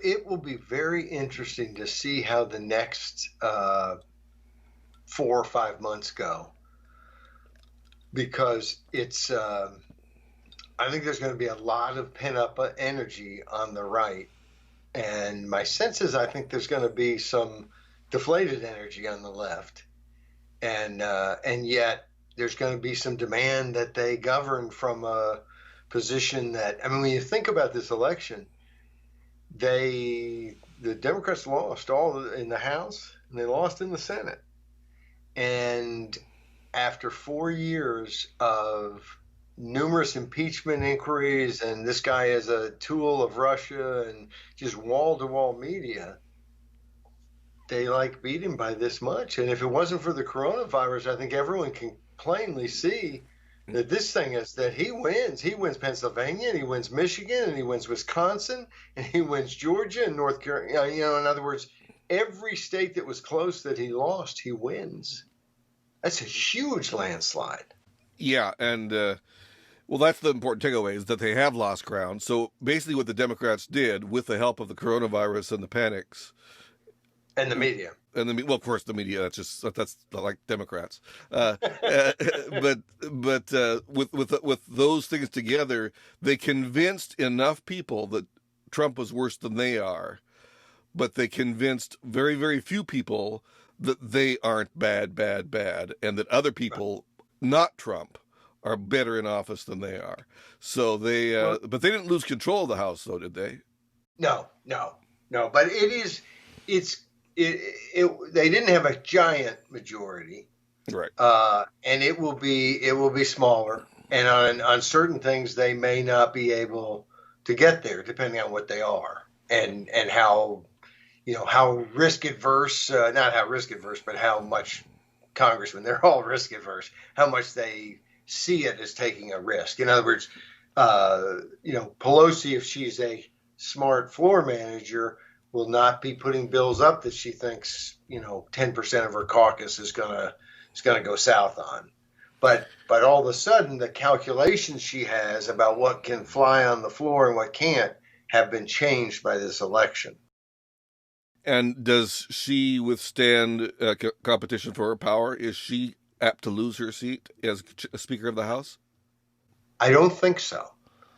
it will be very interesting to see how the next 4 or 5 months go, because it's. I think there's going to be a lot of pent-up energy on the right, and my sense is I think there's going to be some deflated energy on the left, and yet there's going to be some demand that they govern from a position that, I mean, when you think about this election, the Democrats lost all in the House and they lost in the Senate, and after 4 years of numerous impeachment inquiries and this guy is a tool of Russia and just wall-to-wall media, they beat him by this much. And if it wasn't for the coronavirus, I think everyone can plainly see that this thing is that he wins. He wins Pennsylvania, and he wins Michigan, and he wins Wisconsin, and he wins Georgia and North Carolina. In other words, every state that was close that he lost, he wins. That's a huge landslide. Yeah, and well, that's the important takeaway, is that they have lost ground. So basically what the Democrats did, with the help of the coronavirus and the panics, and the media, well, of course, the media, that's like Democrats. But with those things together, they convinced enough people that Trump was worse than they are, but they convinced very, very few people that they aren't bad, and that other people, not Trump, are better in office than they are. So they, but they didn't lose control of the House, though, did they? No. But they didn't have a giant majority, right? And it will be smaller. And on certain things, they may not be able to get there, depending on what they are and how risk adverse, not how risk adverse, but how much congressmen, they're all risk adverse, how much they see it as taking a risk. In other words, Pelosi, if she's a smart floor manager, will not be putting bills up that she thinks 10% of her caucus is gonna go south on. But all of a sudden, the calculations she has about what can fly on the floor and what can't have been changed by this election. And does she withstand competition for her power? Is she apt to lose her seat as Speaker of the House? I don't think so.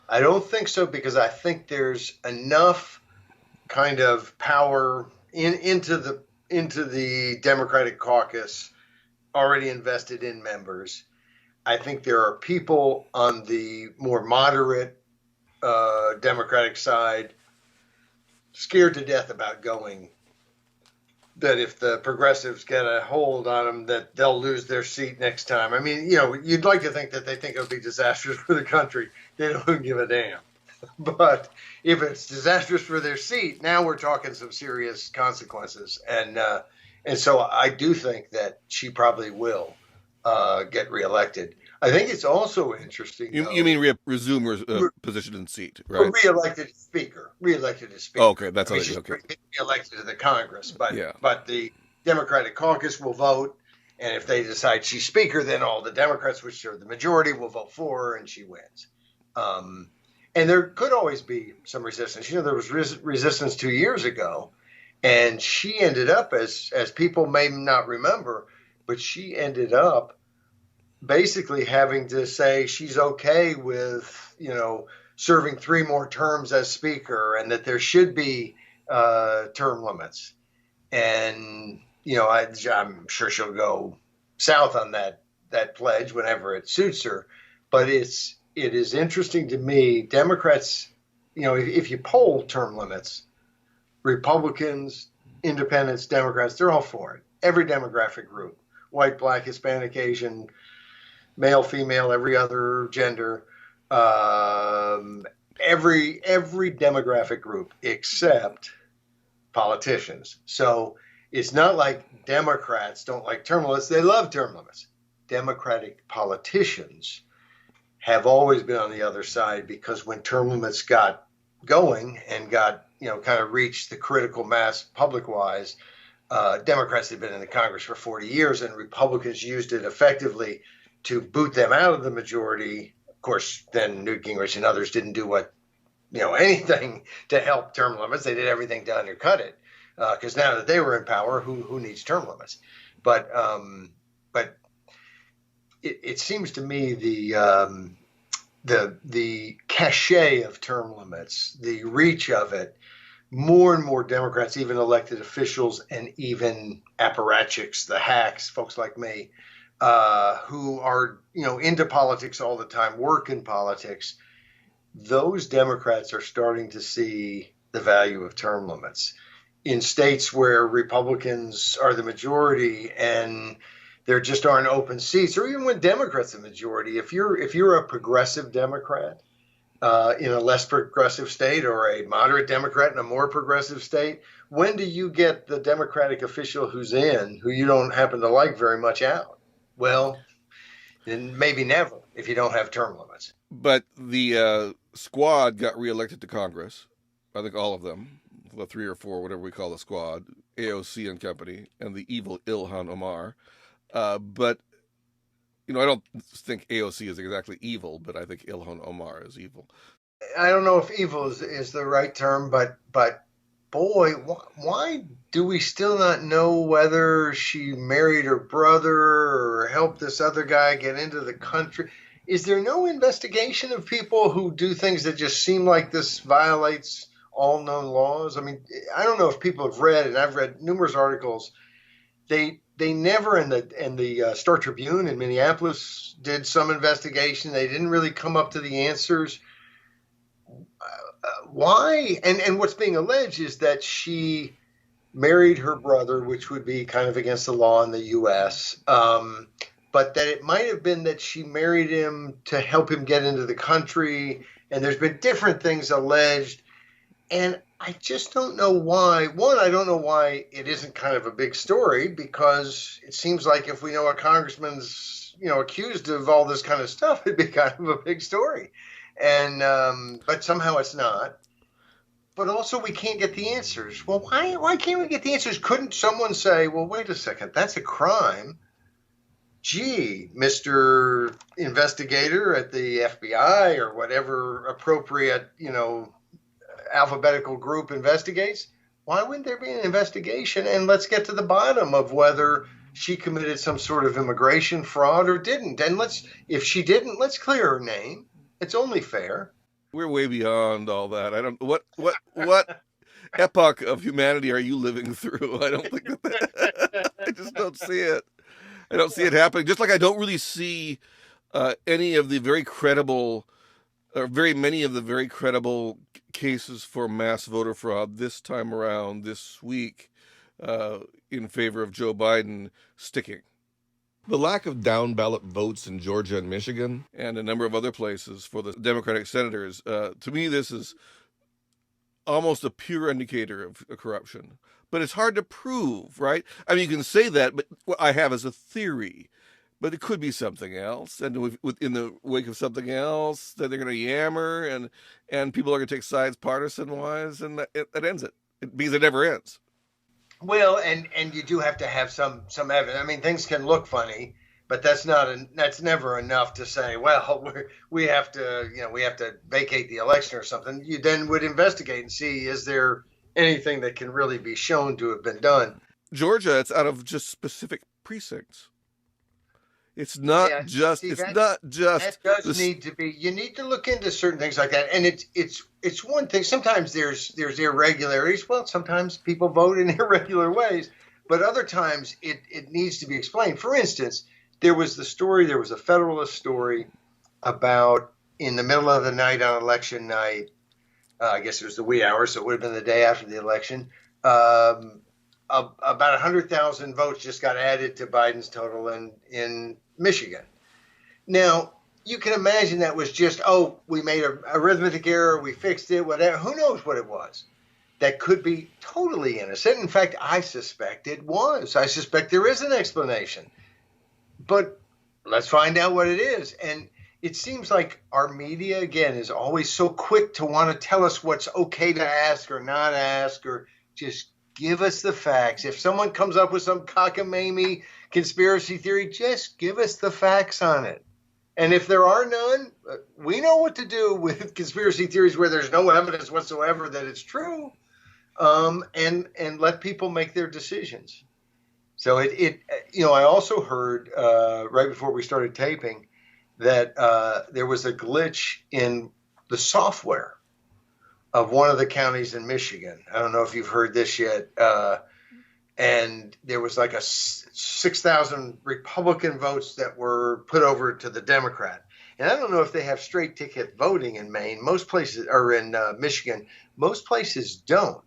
Because I think there's enough kind of power into the Democratic caucus already invested in members. I think there are people on the more moderate Democratic side scared to death about going, that if the progressives get a hold on them, that they'll lose their seat next time. I mean, you'd like to think that they think it would be disastrous for the country. They don't give a damn. But if it's disastrous for their seat, now we're talking some serious consequences. And so I do think that she probably will get reelected. I think it's also interesting. You mean resume her position and seat, right? Reelected as Speaker. Oh, okay, that's she's okay. Reelected to the Congress, but yeah. But the Democratic caucus will vote, and if they decide she's Speaker, then all the Democrats, which are the majority, will vote for her, and she wins. And there could always be some resistance. There was resistance 2 years ago, and she ended up, as people may not remember, but she ended up basically having to say she's okay with, serving 3 more terms as Speaker, and that there should be term limits. And, I'm sure she'll go south on that pledge whenever it suits her. But it is interesting to me, Democrats, if you poll term limits, Republicans, Independents, Democrats, they're all for it. Every demographic group, white, black, Hispanic, Asian, male, female, every other gender, every demographic group except politicians. So it's not like Democrats don't like term limits. They love term limits. Democratic politicians have always been on the other side, because when term limits got going and got, kind of reached the critical mass public-wise, Democrats had been in the Congress for 40 years, and Republicans used it effectively to boot them out of the majority. Of course, then Newt Gingrich and others didn't do what anything to help term limits. They did everything to undercut it because now that they were in power, who needs term limits? But it seems to me the cachet of term limits, the reach of it, more and more Democrats, even elected officials and even apparatchiks, the hacks, folks like me, who are into politics all the time, work in politics, those Democrats are starting to see the value of term limits in states where Republicans are the majority and there just aren't open seats, or even when Democrats are the majority. If you're a progressive Democrat in a less progressive state, or a moderate Democrat in a more progressive state, when do you get the Democratic official who you don't happen to like very much out? Well, then maybe never if you don't have term limits. But the squad got reelected to Congress. I think all of them, the 3 or 4, whatever we call the squad, AOC and company, and the evil Ilhan Omar. But I don't think AOC is exactly evil, but I think Ilhan Omar is evil. I don't know if evil is the right term, but boy, why do we still not know whether she married her brother or helped this other guy get into the country? Is there no investigation of people who do things that just seem like this violates all known laws? I mean, I don't know if people have read, and I've read numerous articles. They never, in the Star Tribune in Minneapolis did some investigation. They didn't really come up to the answers. Why? And what's being alleged is that she married her brother, which would be kind of against the law in the U.S., but that it might have been that she married him to help him get into the country. And there's been different things alleged. And I just don't know why. One, I don't know why it isn't kind of a big story, because it seems like if we know a congressman's, accused of all this kind of stuff, it'd be kind of a big story. And but somehow it's not. But also we can't get the answers. Well, why can't we get the answers? Couldn't someone say, well, wait a second, that's a crime. Gee, Mr. Investigator at the FBI or whatever appropriate, alphabetical group investigates. Why wouldn't there be an investigation? And let's get to the bottom of whether she committed some sort of immigration fraud or didn't. And if she didn't, let's clear her name. It's only fair. We're way beyond all that. I don't. What epoch of humanity are you living through? I don't think that. I just don't see it. I don't see it happening. Just like I don't really see any of the very credible, or very many of the very credible cases for mass voter fraud this time around, this week, in favor of Joe Biden sticking. The lack of down ballot votes in Georgia and Michigan and a number of other places for the Democratic senators, to me, this is almost a pure indicator of corruption. But it's hard to prove, right? I mean, you can say that, but what I have is a theory. But it could be something else. And in the wake of something else, then they're going to yammer, and people are going to take sides partisan-wise, and that ends it. Because it never ends. Well, and you do have to have some evidence. I mean, things can look funny, but that's never enough to say, well, we have to vacate the election or something. You then would investigate and see, is there anything that can really be shown to have been done. Georgia, it's out of just specific precincts. It's not just. That does need to be. You need to look into certain things like that, and it's one thing. Sometimes there's irregularities. Well, sometimes people vote in irregular ways, but other times it needs to be explained. For instance, there was a Federalist story about, in the middle of the night on election night, I guess it was the wee hours, so it would have been the day after the election, about 100,000 votes just got added to Biden's total in Michigan. Now, you can imagine that was just, we made an arithmetic error, we fixed it, whatever. Who knows what it was? That could be totally innocent. In fact, I suspect it was. I suspect there is an explanation. But let's find out what it is. And it seems like our media, again, is always so quick to want to tell us what's okay to ask or not ask, or just give us the facts. If someone comes up with some cockamamie conspiracy theory, just give us the facts on it. And if there are none, we know what to do with conspiracy theories where there's no evidence whatsoever that it's true, and let people make their decisions. So I also heard right before we started taping that there was a glitch in the software of one of the counties in Michigan. I don't know if you've heard this yet. And there was like a 6,000 Republican votes that were put over to the Democrat. And I don't know if they have straight ticket voting in Maine. Most places are in Michigan. Most places don't.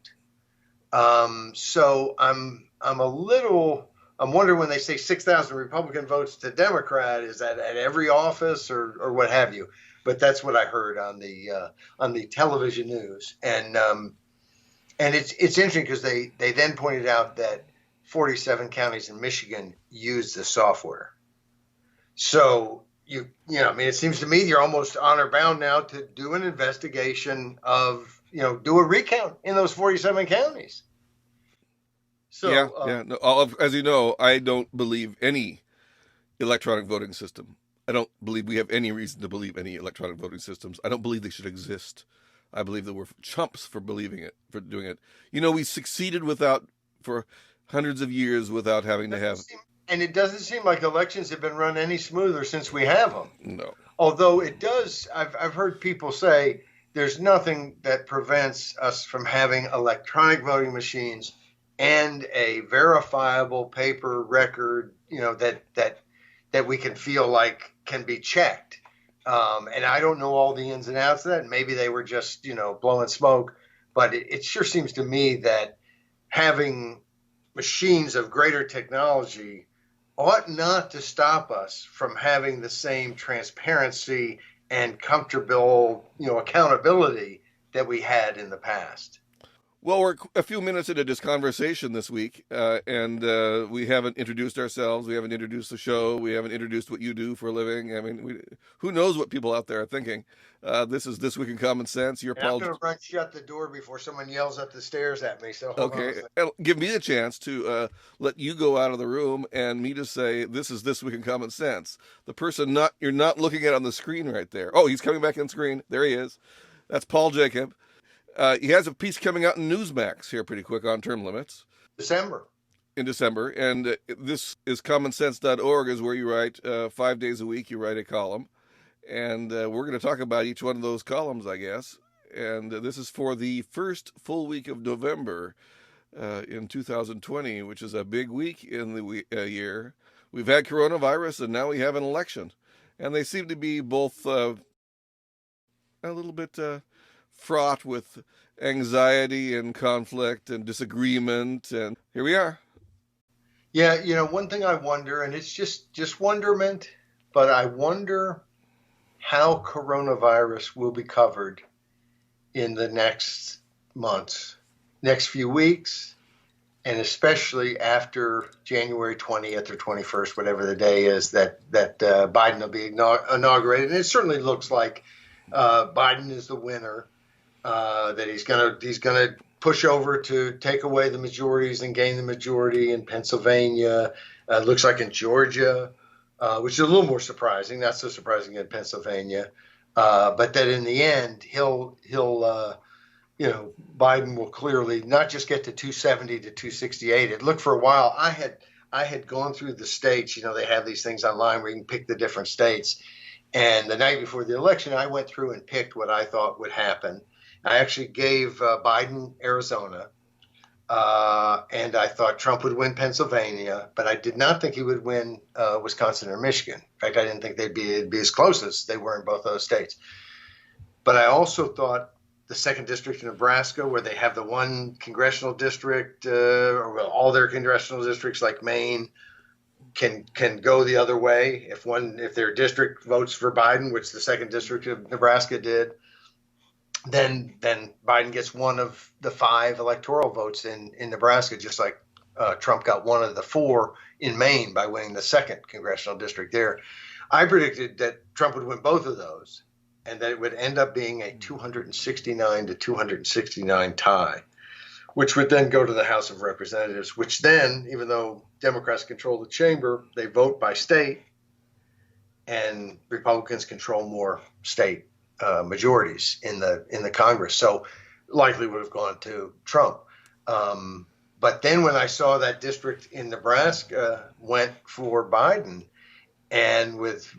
So I'm wondering when they say 6,000 Republican votes to Democrat, is that at every office or what have you? But that's what I heard on the television news. And it's interesting because they then pointed out that 47 counties in Michigan use the software. So it seems to me you're almost honor bound now to do an investigation of, do a recount in those 47 counties. So No, as you know, I don't believe any electronic voting system. I don't believe we have any reason to believe any electronic voting systems. I don't believe they should exist. I believe that we're chumps for believing it, for doing it. We succeeded for hundreds of years without having to have. And it doesn't seem like elections have been run any smoother since we have them. No. Although it does, I've heard people say there's nothing that prevents us from having electronic voting machines and a verifiable paper record, that we can feel like can be checked. And I don't know all the ins and outs of that. Maybe they were just, blowing smoke. But it sure seems to me that having machines of greater technology ought not to stop us from having the same transparency and comfortable, accountability that we had in the past. Well, we're a few minutes into this conversation this week, and we haven't introduced ourselves. We haven't introduced the show. We haven't introduced what you do for a living. I mean, who knows what people out there are thinking? This is This Week in Common Sense. I'm going to run shut the door before someone yells up the stairs at me. So hold okay, and give me a chance to let you go out of the room and me to say, this is This Week in Common Sense. The person you're not looking at on the screen right there. Oh, he's coming back on screen. There he is. That's Paul Jacob. He has a piece coming out in Newsmax here pretty quick on term limits. In December. And this is commonsense.org is where you write 5 days a week. You write a column. And we're going to talk about each one of those columns, I guess. And this is for the first full week of November in 2020, which is a big week in the year. We've had coronavirus and now we have an election. And they seem to be both a little bit fraught with anxiety and conflict and disagreement, and here we are. Yeah, one thing I wonder, and it's just wonderment, but I wonder how coronavirus will be covered in the next months, next few weeks, and especially after January 20th or 21st, whatever the day is that Biden will be inaugurated. And it certainly looks like Biden is the winner. That he's gonna push over to take away the majorities and gain the majority in Pennsylvania. Looks like in Georgia, which is a little more surprising. Not so surprising in Pennsylvania, but that in the end he'll Biden will clearly not just get to 270 to 268. It looked for a while. I had gone through the states. They have these things online where you can pick the different states. And the night before the election, I went through and picked what I thought would happen. I actually gave Biden Arizona, and I thought Trump would win Pennsylvania, but I did not think he would win Wisconsin or Michigan. In fact, I didn't think they'd be as close as they were in both those states. But I also thought the 2nd District in Nebraska, where they have the one congressional district, or all their congressional districts like Maine, can go the other way. If their district votes for Biden, which the 2nd District of Nebraska did, then Biden gets one of the 5 electoral votes in Nebraska, just like Trump got one of the 4 in Maine by winning the 2nd congressional district there. I predicted that Trump would win both of those and that it would end up being a 269 to 269 tie, which would then go to the House of Representatives, which then, even though Democrats control the chamber, they vote by state. and Republicans control more state majorities in the Congress. So likely would have gone to Trump. But then when I saw that district in Nebraska went for Biden, and with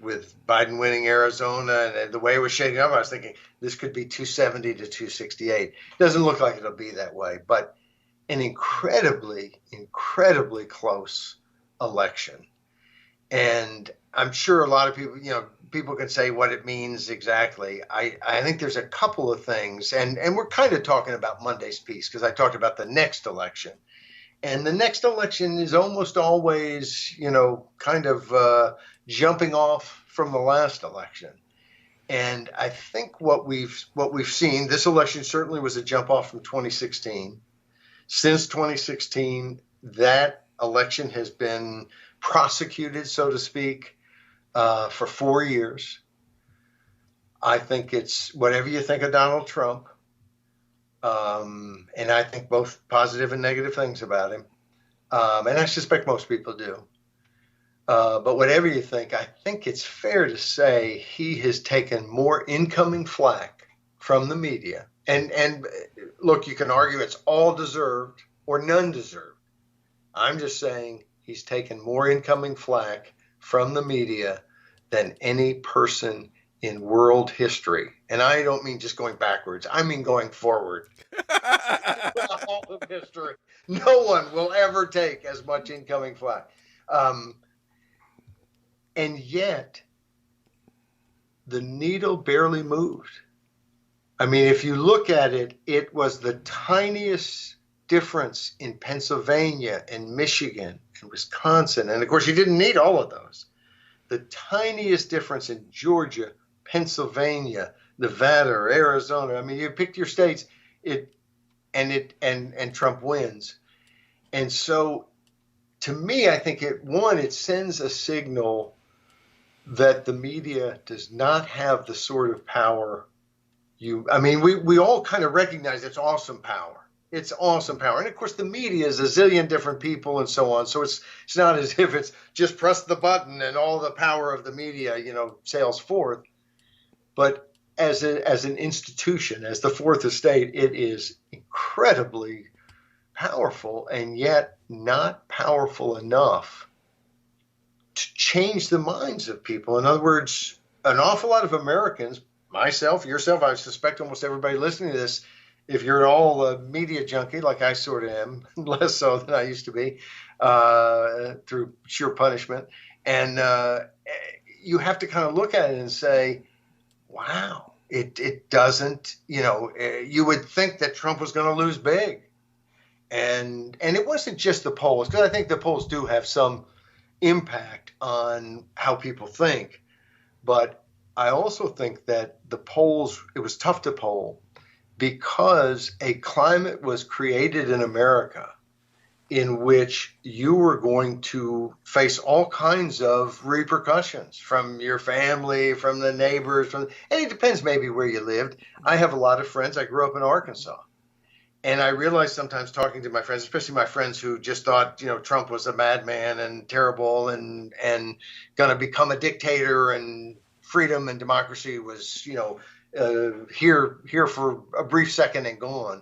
Biden winning Arizona and the way it was shaking up, I was thinking this could be 270 to 268. Doesn't look like it'll be that way, but an incredibly, incredibly close election. And I'm sure a lot of people, people can say what it means exactly. I think there's a couple of things, and we're kind of talking about Monday's piece because I talked about the next election. And the next election is almost always, kind of jumping off from the last election. And I think what we've seen, this election certainly was a jump off from 2016. Since 2016, that election has been prosecuted, so to speak, for 4 years. I think it's whatever you think of Donald Trump. And I think both positive and negative things about him. And I suspect most people do. But whatever you think, I think it's fair to say he has taken more incoming flack from the media. And look, you can argue it's all deserved or none deserved. I'm just saying he's taken more incoming flack from the media than any person in world history. And I don't mean just going backwards. I mean going forward. All of history. No one will ever take as much incoming flack. And yet, the needle barely moved. I mean, if you look at it, it was the tiniest difference in Pennsylvania and Michigan and Wisconsin. And of course, you didn't need all of those. The tiniest difference in Georgia, Pennsylvania, Nevada, or Arizona. I mean, you picked your states, and Trump wins. And so, to me, I think it sends a signal that the media does not have the sort of power we all kind of recognize it's awesome power. It's awesome power. And of course, the media is a zillion different people and so on. So it's not as if it's just press the button and all the power of the media, sails forth. But as an institution, as the fourth estate, it is incredibly powerful and yet not powerful enough to change the minds of people. In other words, an awful lot of Americans, myself, yourself, I suspect almost everybody listening to this, if you're at all a media junkie, like I sort of am, less so than I used to be, through sheer punishment, and you have to kind of look at it and say, wow, it doesn't, you would think that Trump was going to lose big. And it wasn't just the polls, because I think the polls do have some impact on how people think. But I also think that the polls, it was tough to poll because a climate was created in America in which you were going to face all kinds of repercussions from your family, from the neighbors, and it depends maybe where you lived. I have a lot of friends. I grew up in Arkansas. And I realized sometimes talking to my friends, especially my friends who just thought, Trump was a madman and terrible and going to become a dictator, and freedom and democracy was, here for a brief second and gone.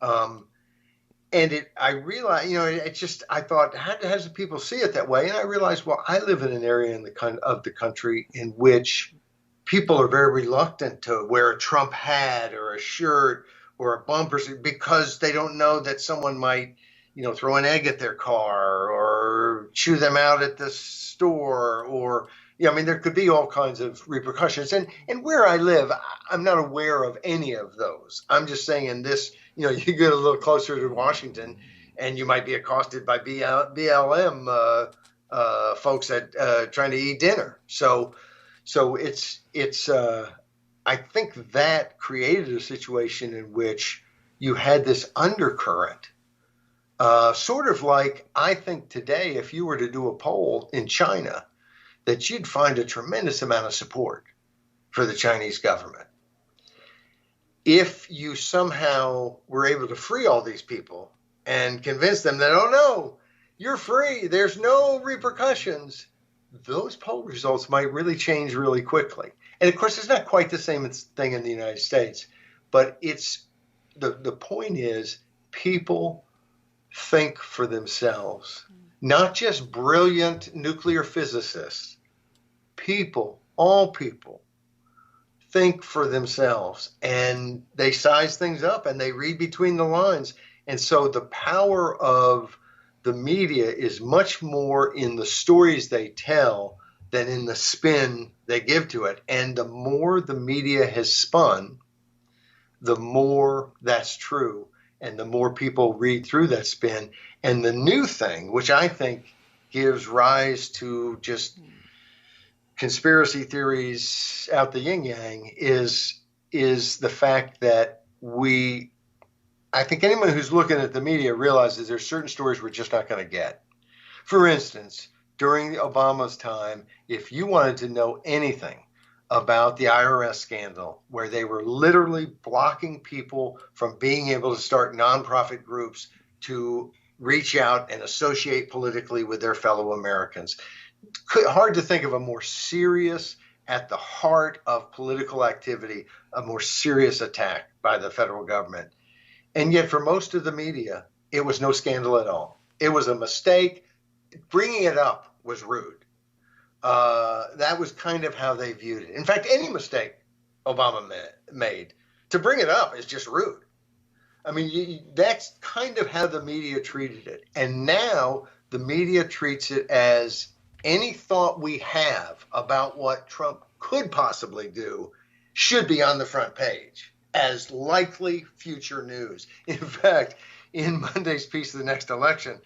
I realized, I thought, how do people see it that way? And I realized, well, I live in an area of the country in which people are very reluctant to wear a Trump hat or a shirt or a bumper because they don't know that someone might, throw an egg at their car or chew them out at the store, or, there could be all kinds of repercussions. And where I live, I'm not aware of any of those. I'm just saying in this, you get a little closer to Washington and you might be accosted by BLM folks at trying to eat dinner. So it's I think that created a situation in which you had this undercurrent, sort of like I think today, if you were to do a poll in China, that you'd find a tremendous amount of support for the Chinese government. If you somehow were able to free all these people and convince them that, oh no, you're free, there's no repercussions, those poll results might really change really quickly. And of course, it's not quite the same thing in the United States, but it's the point is people think for themselves, not just brilliant nuclear physicists. People, all people, think for themselves, and they size things up and they read between the lines. And so the power of the media is much more in the stories they tell than in the spin they give to it. And the more the media has spun, the more that's true, and the more people read through that spin. And the new thing, which I think gives rise to just conspiracy theories out the yin yang, is the fact that I think anyone who's looking at the media realizes there's certain stories we're just not going to get. For instance, during Obama's time, if you wanted to know anything about the IRS scandal, where they were literally blocking people from being able to start nonprofit groups to reach out and associate politically with their fellow Americans, hard to think of a more serious, at the heart of political activity, a more serious attack by the federal government. And yet for most of the media, it was no scandal at all. It was a mistake. Bringing it up was rude. That was kind of how they viewed it. In fact, any mistake Obama made, to bring it up is just rude. I mean, that's kind of how the media treated it. And now the media treats it as any thought we have about what Trump could possibly do should be on the front page as likely future news. In fact, in Monday's piece of the next election,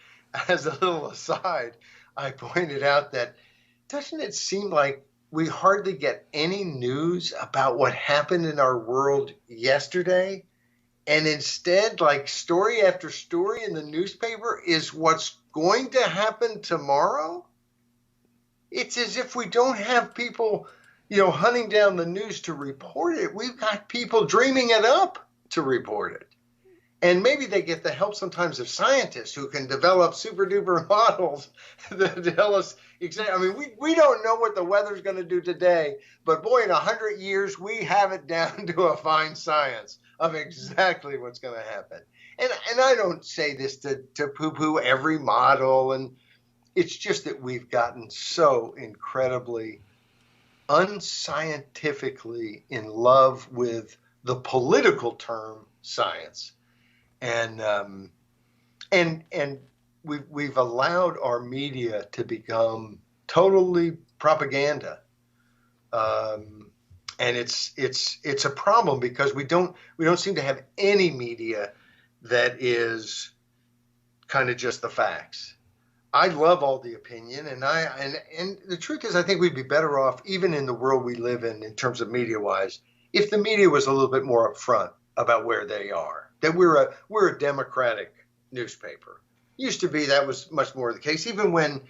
as a little aside, I pointed out that doesn't it seem like we hardly get any news about what happened in our world yesterday? And instead, like story after story in the newspaper is what's going to happen tomorrow? It's as if we don't have people, hunting down the news to report it. We've got people dreaming it up to report it. And maybe they get the help sometimes of scientists who can develop super duper models that tell us exactly. I mean, we don't know what the weather's going to do today, but boy, in 100 years, we have it down to a fine science of exactly what's going to happen. And I don't say this to poo-poo every model, and it's just that we've gotten so incredibly unscientifically in love with the political term science. And we've allowed our media to become totally propaganda, and it's a problem because we don't seem to have any media that is kind of just the facts. I love all the opinion, and the truth is, I think we'd be better off, even in the world we live in terms of media-wise, if the media was a little bit more upfront about where they are. That we're a democratic newspaper. Used to be that was much more the case. Even when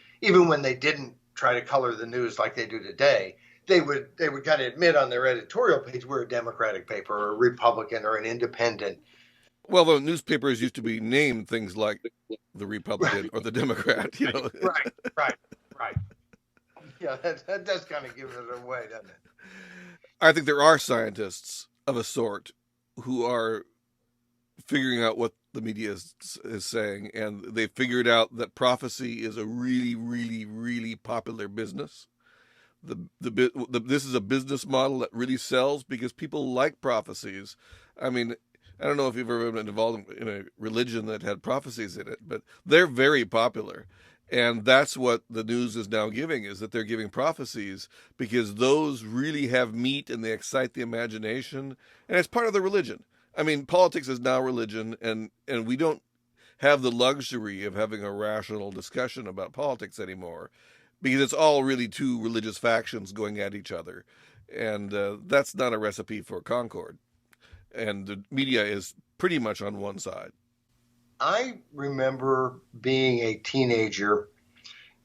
they didn't try to color the news like they do today, they would kind of admit on their editorial page we're a Democratic paper or a Republican or an independent. Well, the newspapers used to be named things like the Republican or the Democrat. Right. Yeah, that does kind of give it away, doesn't it? I think there are scientists of a sort who are figuring out what the media is saying, and they figured out that prophecy is a really, really, really popular business. This is a business model that really sells because people like prophecies. I mean, I don't know if you've ever been involved in a religion that had prophecies in it, but they're very popular. And that's what the news is now giving, is that they're giving prophecies because those really have meat and they excite the imagination, and it's part of the religion. I mean, politics is now religion, and we don't have the luxury of having a rational discussion about politics anymore because it's all really two religious factions going at each other. And that's not a recipe for concord. And the media is pretty much on one side. I remember being a teenager,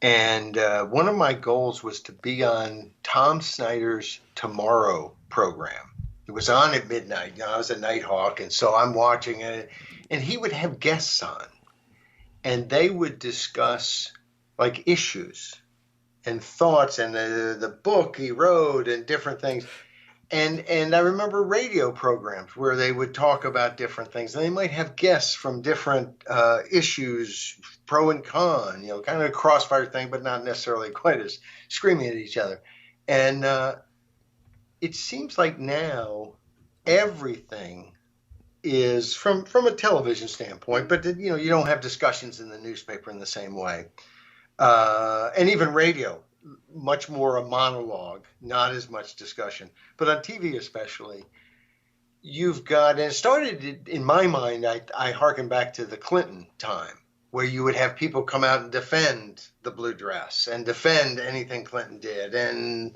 and one of my goals was to be on Tom Snyder's Tomorrow program. It was on at midnight. I was a night hawk, and so I'm watching it. And he would have guests on, and they would discuss like issues and thoughts and the book he wrote and different things. And I remember radio programs where they would talk about different things, and they might have guests from different issues, pro and con, kind of a crossfire thing, but not necessarily quite as screaming at each other. And it seems like now everything is from a television standpoint, but you don't have discussions in the newspaper in the same way, and even radio, much more a monologue, not as much discussion. But on TV especially, you've got, and it started in my mind, I hearken back to the Clinton time, where you would have people come out and defend the blue dress and defend anything Clinton did, and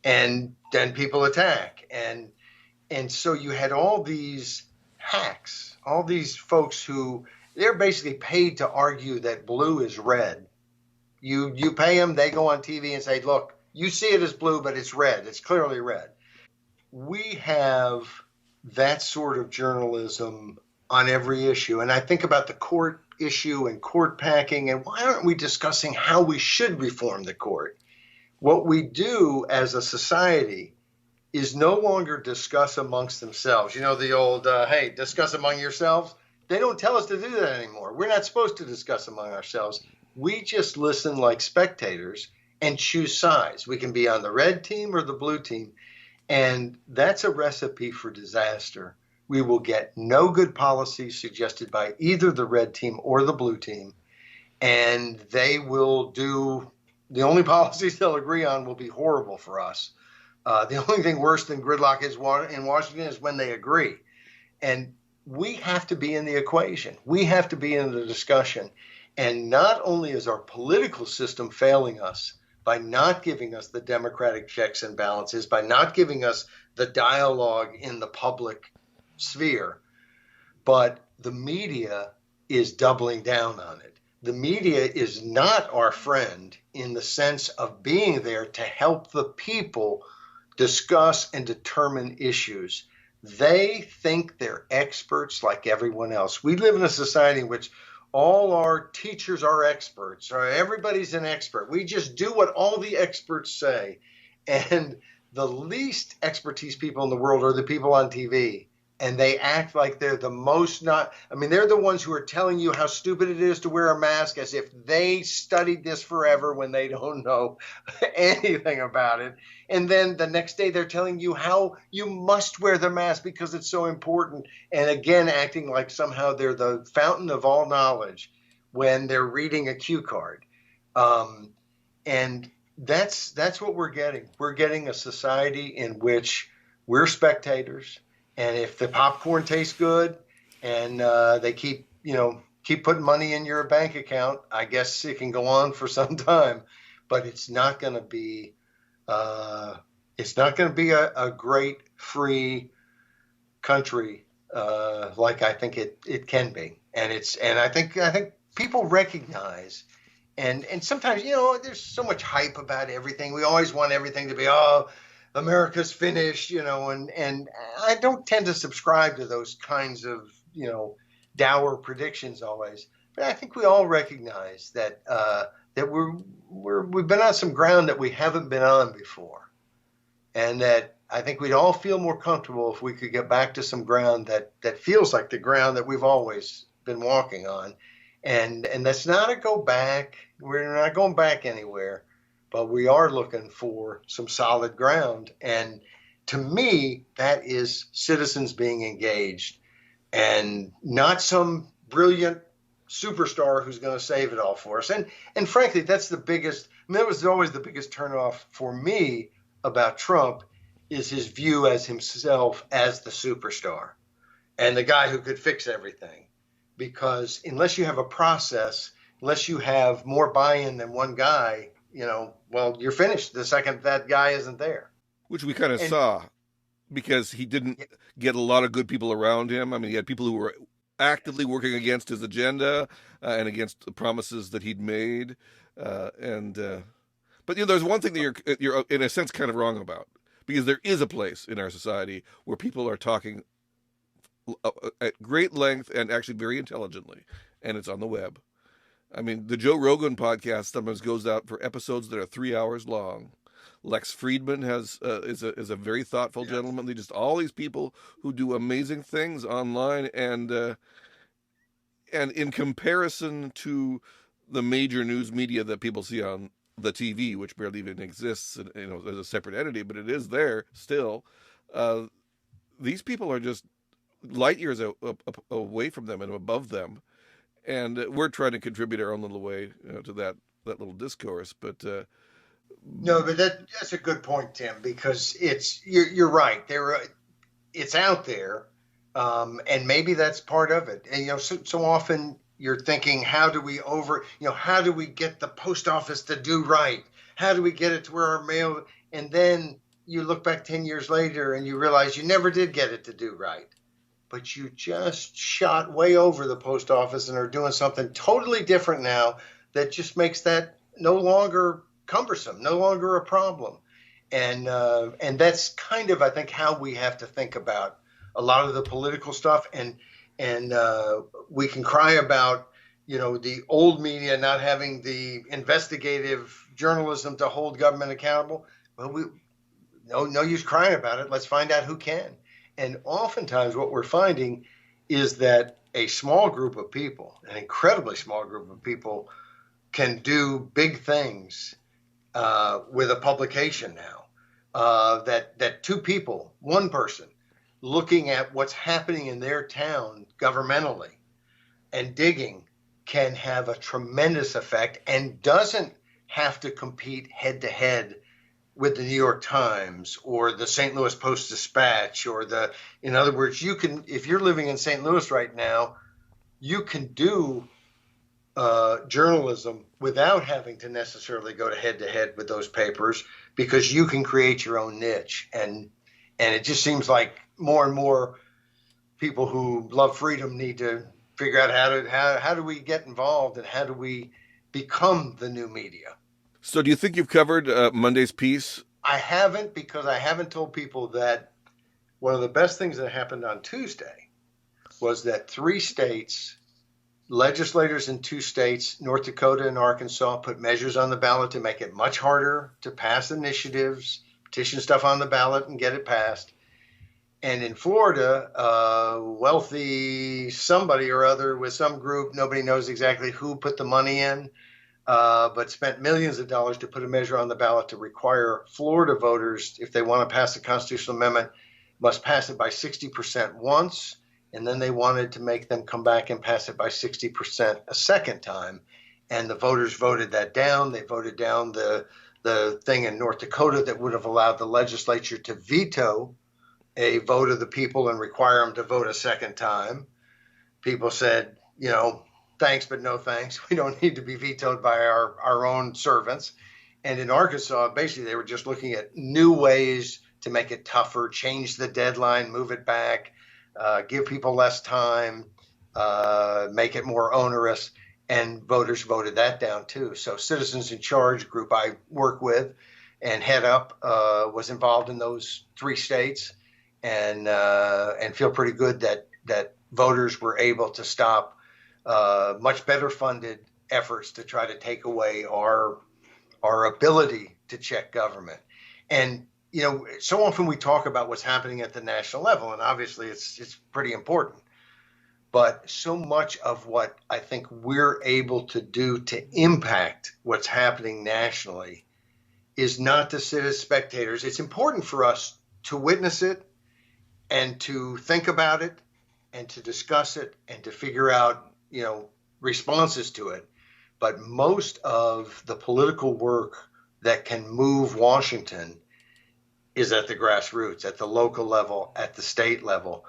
then people attack, and so you had all these hacks, all these folks who they're basically paid to argue that blue is red. You pay them, they go on TV and say, look, you see it as blue, but it's red. It's clearly red. We have that sort of journalism on every issue. And I think about the court issue and court packing, and why aren't we discussing how we should reform the court? What we do as a society is no longer discuss amongst themselves. The old, hey, discuss among yourselves. They don't tell us to do that anymore. We're not supposed to discuss among ourselves. We just listen like spectators and choose sides. We can be on the red team or the blue team. And that's a recipe for disaster. We will get no good policies suggested by either the red team or the blue team. And they will do, the only policies they'll agree on will be horrible for us. The only thing worse than gridlock in Washington is when they agree. And we have to be in the equation. We have to be in the discussion. And not only is our political system failing us by not giving us the democratic checks and balances, by not giving us the dialogue in the public sphere, but the media is doubling down on it. The media is not our friend in the sense of being there to help the people discuss and determine issues. They think they're experts like everyone else. We live in a society in which all our teachers are experts, or everybody's an expert. We just do what all the experts say. And the least expertise people in the world are the people on TV. And they act like they're the most they're the ones who are telling you how stupid it is to wear a mask as if they studied this forever when they don't know anything about it. And then the next day they're telling you how you must wear the mask because it's so important. And again, acting like somehow they're the fountain of all knowledge when they're reading a cue card. And that's what we're getting. We're getting a society in which we're spectators. And if the popcorn tastes good and they keep putting money in your bank account, I guess it can go on for some time. But it's not going to be a great free country like I think it can be. And I think people recognize. And sometimes there's so much hype about everything. We always want everything to be America's finished, and I don't tend to subscribe to those kinds of, dour predictions always. But I think we all recognize that we've been on some ground that we haven't been on before, and that I think we'd all feel more comfortable if we could get back to some ground that feels like the ground that we've always been walking on, and that's not a go back. We're not going back anywhere. But we are looking for some solid ground. And to me, that is citizens being engaged and not some brilliant superstar who's going to save it all for us. And frankly, that's the biggest, that was always the biggest turnoff for me about Trump, is his view as himself as the superstar and the guy who could fix everything. Because unless you have a process, unless you have more buy-in than one guy, well, you're finished the second that guy isn't there. Which we kind of saw, because he didn't get a lot of good people around him. I mean, he had people who were actively working against his agenda and against the promises that he'd made. But there's one thing that you're in a sense kind of wrong about, because there is a place in our society where people are talking at great length and actually very intelligently, and it's on the web. I mean, the Joe Rogan podcast sometimes goes out for episodes that are 3 hours long. Lex Friedman is a very thoughtful Yeah. gentleman. They just all these people who do amazing things online, and in comparison to the major news media that people see on the TV, which barely even exists, as a separate entity, but it is there still. Uh, these people are just light years away from them and above them, and we're trying to contribute our own little way, to that little discourse. But No, but that's a good point, Tim, because you're right. It's out there, and maybe that's part of it. And so often you're thinking, how do we get the post office to do right? How do we get it to where our mail? And then you look back 10 years later and you realize you never did get it to do right, but you just shot way over the post office and are doing something totally different now that just makes that no longer cumbersome, no longer a problem. And that's kind of, I think, how we have to think about a lot of the political stuff. And we can cry about the old media not having the investigative journalism to hold government accountable. Well, no use crying about it. Let's find out who can. And oftentimes, what we're finding is that a small group of people, an incredibly small group of people, can do big things with a publication now. That two people, one person, looking at what's happening in their town governmentally and digging can have a tremendous effect and doesn't have to compete head to head with the New York Times or the St. Louis Post-Dispatch in other words, if you're living in St. Louis right now, you can do journalism without having to necessarily go to head with those papers, because you can create your own niche. And it just seems like more and more people who love freedom need to figure out how do we get involved and how do we become the new media. so, do you think you've covered Monday's piece? I haven't, because I haven't told people that one of the best things that happened on Tuesday was that 3 states, legislators in 2 states, North Dakota and Arkansas, put measures on the ballot to make it much harder to pass initiatives, petition stuff on the ballot and get it passed. And in Florida, wealthy somebody or other with some group, nobody knows exactly who put the money in, but spent millions of dollars to put a measure on the ballot to require Florida voters, if they want to pass a constitutional amendment, must pass it by 60% once. And then they wanted to make them come back and pass it by 60% a second time. And the voters voted that down. They voted down the thing in North Dakota that would have allowed the legislature to veto a vote of the people and require them to vote a second time. People said, thanks, but no thanks. We don't need to be vetoed by our own servants. And in Arkansas, basically, they were just looking at new ways to make it tougher, change the deadline, move it back, give people less time, make it more onerous. And voters voted that down, too. So Citizens in Charge, group I work with and head up, was involved in those 3 states and feel pretty good that voters were able to stop much better funded efforts to try to take away our ability to check government. And so often we talk about what's happening at the national level, and obviously it's pretty important. But so much of what I think we're able to do to impact what's happening nationally is not to sit as spectators. It's important for us to witness it and to think about it and to discuss it and to figure out, responses to it. But most of the political work that can move Washington is at the grassroots, at the local level, at the state level.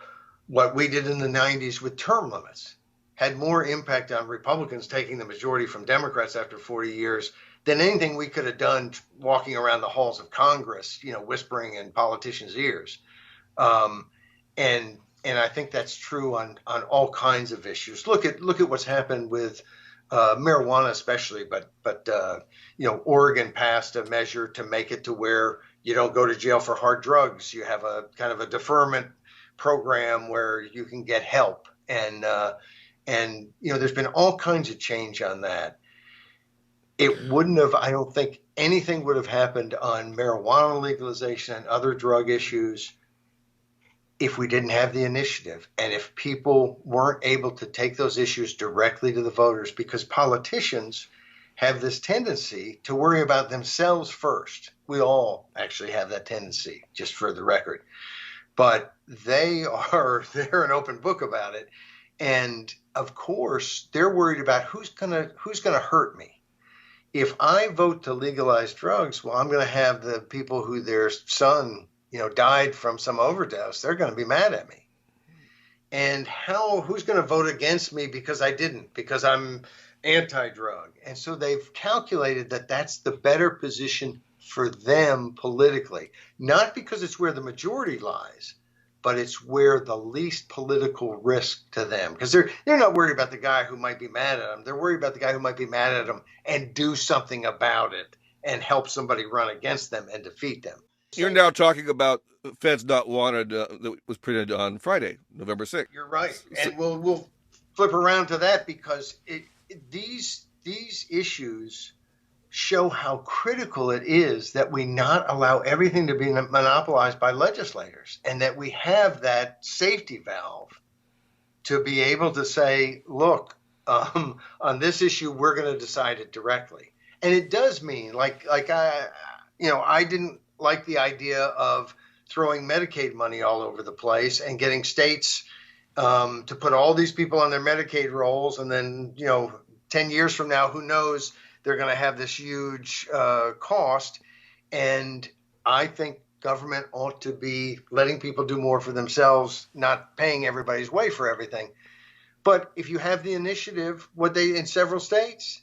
What we did in the 90s with term limits had more impact on Republicans taking the majority from Democrats after 40 years than anything we could have done walking around the halls of Congress, whispering in politicians' ears. And I think that's true on all kinds of issues. Look at what's happened with marijuana, especially. But Oregon passed a measure to make it to where you don't go to jail for hard drugs. You have a kind of a deferment program where you can get help. And And, there's been all kinds of change on that. It wouldn't have, I don't think anything would have happened on marijuana legalization and other drug issues if we didn't have the initiative and if people weren't able to take those issues directly to the voters, because politicians have this tendency to worry about themselves first. We all actually have that tendency, just for the record. But they're an open book about it. And of course, they're worried about who's gonna hurt me. If I vote to legalize drugs, well, I'm going to have the people who their son, died from some overdose. They're going to be mad at me. And who's going to vote against me because I'm anti-drug? And so they've calculated that that's the better position for them politically, not because it's where the majority lies, but it's where the least political risk to them, because they're not worried about the guy who might be mad at them. They're worried about the guy who might be mad at them and do something about it and help somebody run against them and defeat them. You're now talking about Feds Not Wanted that was printed on Friday, November 6th. You're right. And we'll flip around to that because these issues show how critical it is that we not allow everything to be monopolized by legislators, and that we have that safety valve to be able to say, look, on this issue, we're going to decide it directly. And it does mean I didn't like the idea of throwing Medicaid money all over the place and getting states to put all these people on their Medicaid rolls. And then, 10 years from now, who knows, they're going to have this huge cost. And I think government ought to be letting people do more for themselves, not paying everybody's way for everything. But if you have the initiative, in several states,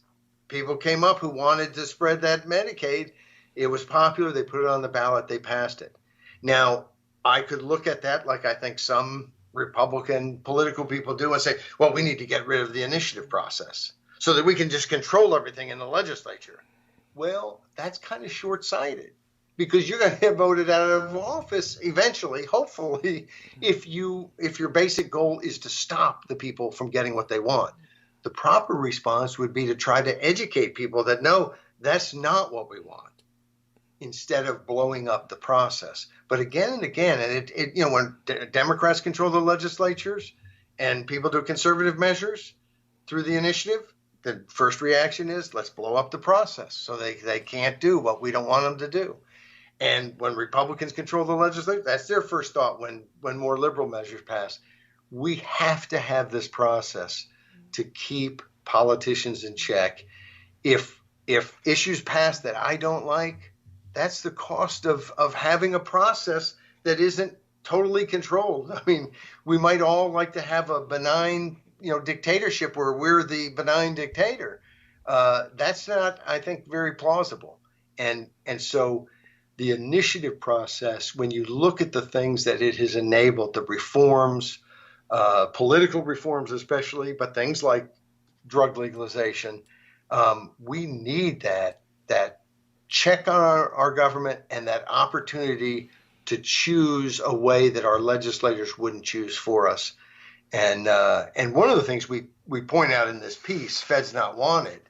people came up who wanted to spread that Medicaid. It was popular. They put it on the ballot. They passed it. Now, I could look at that like I think some Republican political people do and say, well, we need to get rid of the initiative process so that we can just control everything in the legislature. Well, that's kind of short-sighted, because you're going to get voted out of office eventually, hopefully, if your basic goal is to stop the people from getting what they want. The proper response would be to try to educate people that, no, that's not what we want, instead of blowing up the process. But again and again, and when Democrats control the legislatures and people do conservative measures through the initiative, the first reaction is, let's blow up the process so they can't do what we don't want them to do. And when Republicans control the legislature, that's their first thought when more liberal measures pass. We have to have this process to keep politicians in check. If issues pass that I don't like, that's the cost of having a process that isn't totally controlled. I mean, we might all like to have a benign, dictatorship where we're the benign dictator. That's not, I think, very plausible. And so the initiative process, when you look at the things that it has enabled, the reforms, political reforms especially, but things like drug legalization, we need that check on our government and that opportunity to choose a way that our legislators wouldn't choose for us. And one of the things we point out in this piece, Feds Not Wanted,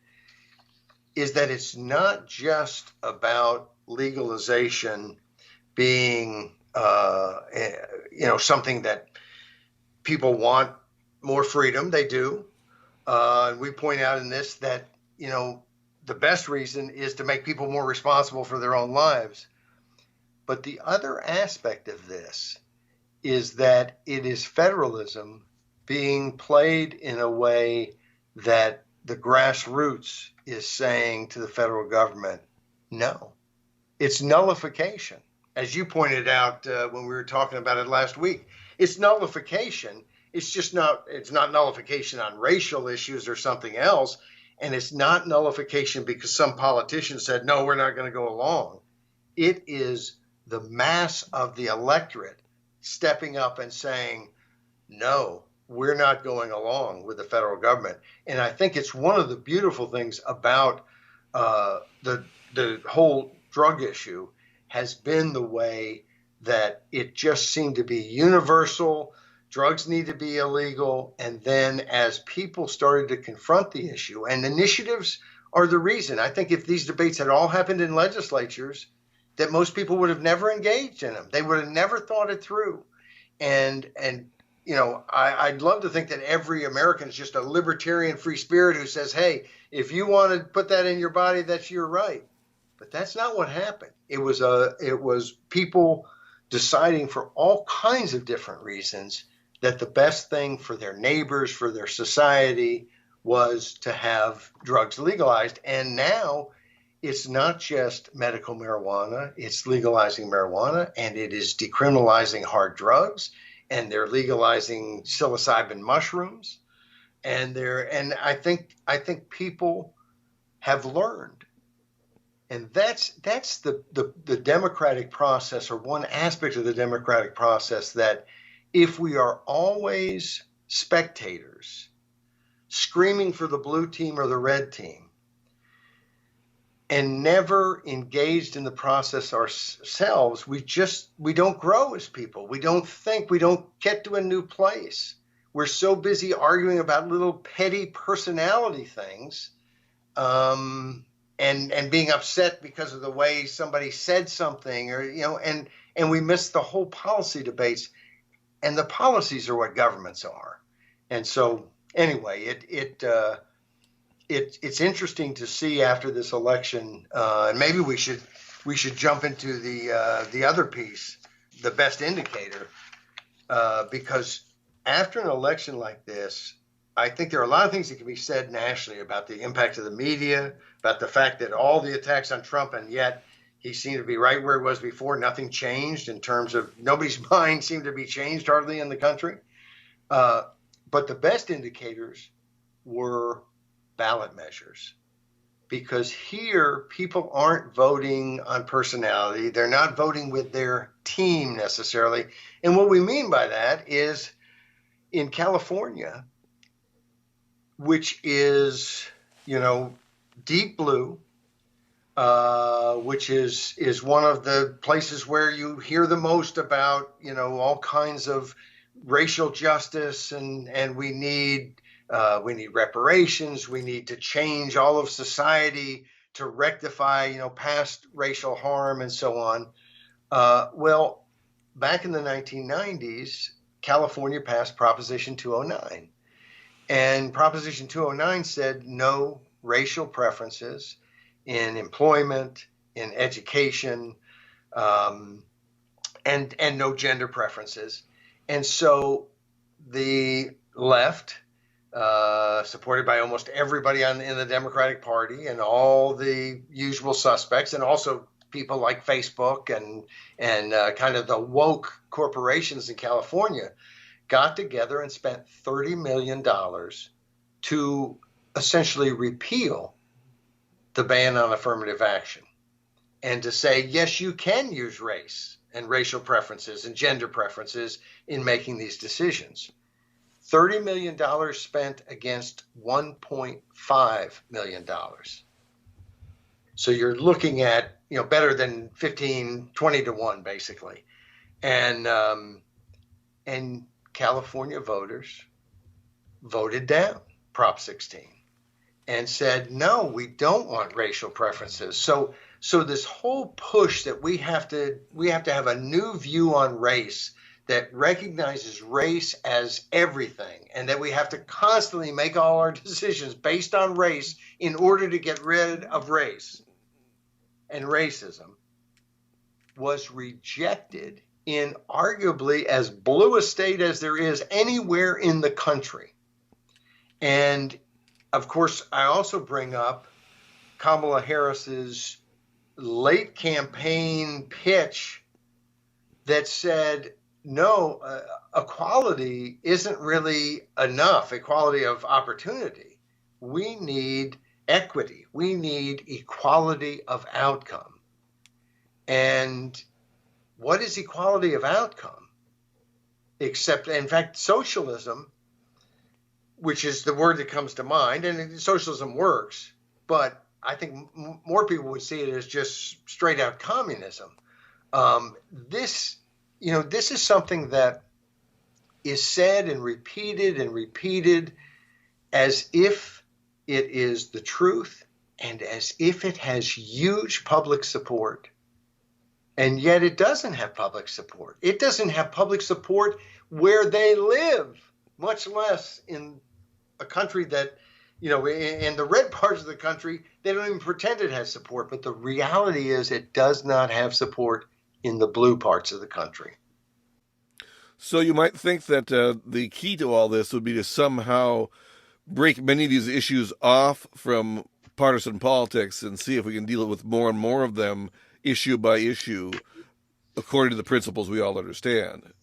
is that it's not just about legalization being, something that people want more freedom. They do. And we point out in this that, the best reason is to make people more responsible for their own lives. But the other aspect of this is that it is federalism being played in a way that the grassroots is saying to the federal government, no. It's nullification. As you pointed out when we were talking about it last week, it's nullification. It's not nullification on racial issues or something else. And it's not nullification because some politician said, no, we're not going to go along. It is the mass of the electorate stepping up and saying, no, we're not going along with the federal government. And I think it's one of the beautiful things about the whole drug issue has been the way that it just seemed to be universal, drugs need to be illegal. And then as people started to confront the issue, and initiatives are the reason. I think if these debates had all happened in legislatures, that most people would have never engaged in them. They would have never thought it through. And I'd love to think that every American is just a libertarian free spirit who says, hey, if you want to put that in your body, that's your right. But that's not what happened. It was people deciding for all kinds of different reasons that the best thing for their neighbors, for their society, was to have drugs legalized. And now it's not just medical marijuana, it's legalizing marijuana, and it is decriminalizing hard drugs, and they're legalizing psilocybin mushrooms. And I think people have learned. And that's the democratic process, or one aspect of the democratic process, that if we are always spectators, screaming for the blue team or the red team, and never engaged in the process ourselves, we don't grow as people. We don't think, we don't get to a new place. We're so busy arguing about little petty personality things, and being upset because of the way somebody said something, or and we miss the whole policy debates, and the policies are what governments are. And so anyway, it's interesting to see after this election, and maybe we should jump into the other piece, the best indicator, because after an election like this, I think there are a lot of things that can be said nationally about the impact of the media, about the fact that all the attacks on Trump, and yet he seemed to be right where he was before. Nothing changed in terms of, nobody's mind seemed to be changed hardly in the country. But the best indicators were ballot measures, because here people aren't voting on personality. They're not voting with their team necessarily. And what we mean by that is in California, which is, deep blue, which is one of the places where you hear the most about, all kinds of racial justice, and we need reparations. We need to change all of society to rectify, past racial harm and so on. Well, back in the 1990s, California passed Proposition 209. And Proposition 209 said no racial preferences in employment, in education, and no gender preferences. And so the left, supported by almost everybody in the Democratic Party and all the usual suspects, and also people like Facebook and kind of the woke corporations in California, got together and spent $30 million to essentially repeal the ban on affirmative action, and to say, yes, you can use race and racial preferences and gender preferences in making these decisions. $30 million spent against $1.5 million. So you're looking at, better than 20 to 1, basically. And California voters voted down Prop 16 and said, no, we don't want racial preferences. So this whole push that we have to have a new view on race that recognizes race as everything, and that we have to constantly make all our decisions based on race in order to get rid of race and racism, was rejected in arguably as blue a state as there is anywhere in the country. And of course, I also bring up Kamala Harris's late campaign pitch that said, no, equality isn't really enough, equality of opportunity. We need equity. We need equality of outcome. And what is equality of outcome? Except, in fact, socialism, which is the word that comes to mind, and socialism works, but I think more people would see it as just straight out communism. This is something that is said and repeated as if it is the truth and as if it has huge public support. And yet it doesn't have public support. It doesn't have public support where they live, much less in a country that, in the red parts of the country, they don't even pretend it has support. But the reality is it does not have support in the blue parts of the country. So you might think that the key to all this would be to somehow break many of these issues off from partisan politics and see if we can deal with more and more of them issue by issue according to the principles we all understand.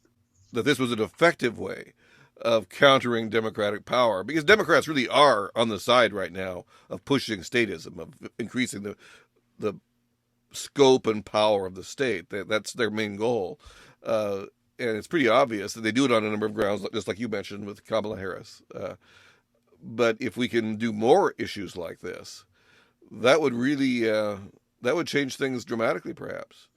That this was an effective way of countering democratic power, because Democrats really are on the side right now of pushing statism, of increasing the scope and power of the state. That's their main goal. And it's pretty obvious that they do it on a number of grounds, just like you mentioned with Kamala Harris. But if we can do more issues like this, that would really that would change things dramatically, perhaps.